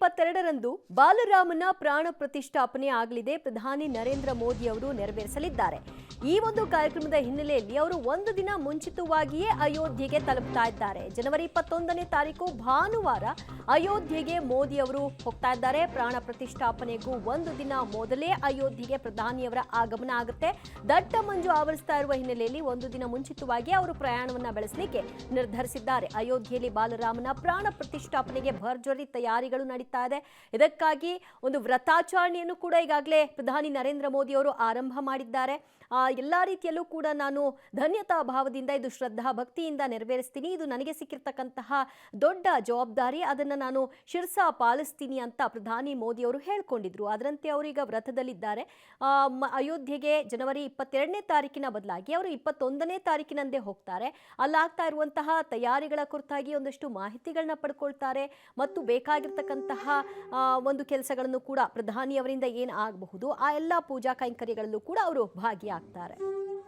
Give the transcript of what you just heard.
22ರಂದು ಬಾಲರಾಮನ ಪ್ರಾಣ ಪ್ರತಿಷ್ಠಾಪನೆ ಆಗಲಿದೆ. ಪ್ರಧಾನಿ ನರೇಂದ್ರ ಮೋದಿ ಅವರು ನೆರವೇರಿಸಲಿದ್ದಾರೆ. ಈ ಒಂದು ಕಾರ್ಯಕ್ರಮದ ಹಿನ್ನೆಲೆಯಲ್ಲಿ ಅವರು ಒಂದು ದಿನ ಮುಂಚಿತವಾಗಿಯೇ ಅಯೋಧ್ಯೆಗೆ ತಲುಪ್ತಾ ಇದ್ದಾರೆ. ಜನವರಿ 21ನೇ ತಾರೀಕು ಭಾನುವಾರ ಅಯೋಧ್ಯೆಗೆ ಮೋದಿ ಅವರು ಹೋಗ್ತಾ ಇದ್ದಾರೆ. ಪ್ರಾಣ ಪ್ರತಿಷ್ಠಾಪನೆಗೂ ಒಂದು ದಿನ ಮೊದಲೇ ಅಯೋಧ್ಯೆಗೆ ಪ್ರಧಾನಿಯವರ ಆಗಮನ ಆಗುತ್ತೆ. ದಟ್ಟ ಮಂಜು ಆವರಿಸ್ತಾ ಇರುವ ಹಿನ್ನೆಲೆಯಲ್ಲಿ ಒಂದು ದಿನ ಮುಂಚಿತವಾಗಿ ಅವರು ಪ್ರಯಾಣವನ್ನ ಬೆಳೆಸಲಿಕ್ಕೆ ನಿರ್ಧರಿಸಿದ್ದಾರೆ. ಅಯೋಧ್ಯೆಯಲ್ಲಿ ಬಾಲರಾಮನ ಪ್ರಾಣ ಪ್ರತಿಷ್ಠಾಪನೆಗೆ ಭರ್ಜರಿ ತಯಾರಿಗಳು ನಡೀತಾ ಇದೆ. ಇದಕ್ಕಾಗಿ ಒಂದು ವ್ರತಾಚರಣೆಯನ್ನು ಕೂಡ ಈಗಾಗಲೇ ಪ್ರಧಾನಿ ನರೇಂದ್ರ ಮೋದಿ ಅವರು ಆರಂಭ ಮಾಡಿದ್ದಾರೆ. ಎಲ್ಲಾ ರೀತಿಯಲ್ಲೂ ಕೂಡ ನಾನು ಧನ್ಯತಾ ಭಾವದಿಂದ ಇದು ಶ್ರದ್ಧಾ ಭಕ್ತಿಯಿಂದ ನೆರವೇರಿಸ್ತೀನಿ. ಇದು ನನಗೆ ಸಿಕ್ಕಿರ್ತಕ್ಕಂತಹ ದೊಡ್ಡ ಜವಾಬ್ದಾರಿ, ಅದನ್ನು ನಾನು ಶಿರಸಾ ಪಾಲಿಸ್ತೀನಿ ಅಂತ ಪ್ರಧಾನಿ ಮೋದಿ ಅವರು ಹೇಳ್ಕೊಂಡಿದ್ರು. ಅದರಂತೆ ಅವರೀಗ ವ್ರತದಲ್ಲಿದ್ದಾರೆ. ಅಯೋಧ್ಯೆಗೆ ಜನವರಿ 22ನೇ ತಾರೀಕಿನ ಬದಲಾಗಿ ಅವರು 21ನೇ ತಾರೀಕಿನಂದೇ ಹೋಗ್ತಾರೆ. ಅಲ್ಲಾಗ್ತಾ ಇರುವಂತಹ ತಯಾರಿಗಳ ಕುರಿತಾಗಿ ಒಂದಷ್ಟು ಮಾಹಿತಿಗಳನ್ನ ಪಡ್ಕೊಳ್ತಾರೆ ಮತ್ತು ಬೇಕಾಗಿರ್ತಕ್ಕಂತಹ ಒಂದು ಕೆಲಸಗಳನ್ನು ಕೂಡ ಪ್ರಧಾನಿಯವರಿಂದ ಏನು ಆಗಬಹುದು ಆ ಎಲ್ಲ ಪೂಜಾ ಕೈಂಕರ್ಯಗಳಲ್ಲೂ ಕೂಡ ಅವರು ಭಾಗಿಯಾಗ್ತಾರೆ.